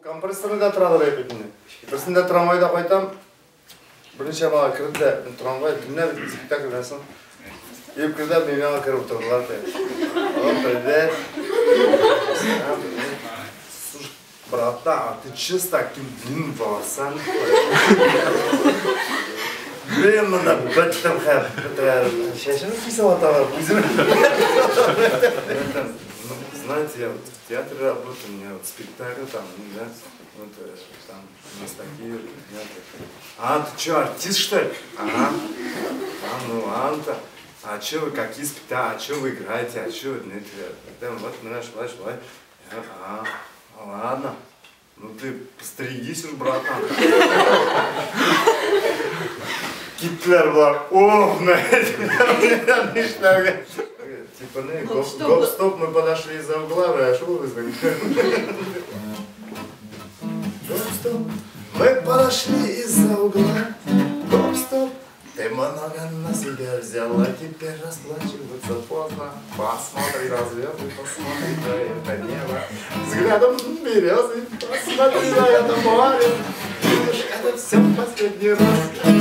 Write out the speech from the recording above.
Компрессорда тұрады репетіне. Бірсінде трамвайда қойтам, бірінші бала кірді, трамвай дүнне бітті спектакль жасым. Еп кірді, мені кіріп тұрдылар. О, привет. Слушай, брата, а ты че с таким длинным волосами? Блин, надо бәттім қәп. Шешені кисалатаға бұзым. Знаете, я вот в театре работаю, у меня вот спектакль там, да, вот там у нас такие, а ты что, артист что ли? Ага. Ну ладно, а что вы, какие спектакли, а что вы играете, а что, вот, знаешь, ладно, ну ты постригись уж, братан. Гитлер был, ох, типа, гоп-стоп, мы подошли из-за угла, а что вы вызвали? Гоп-стоп, мы подошли из-за угла, гоп-стоп, ты много на себя взял, а теперь расплачиваться поздно. Посмотри на звезды, посмотри на это небо, взглядом березы, посмотри на это море, видишь, это все в последний раз.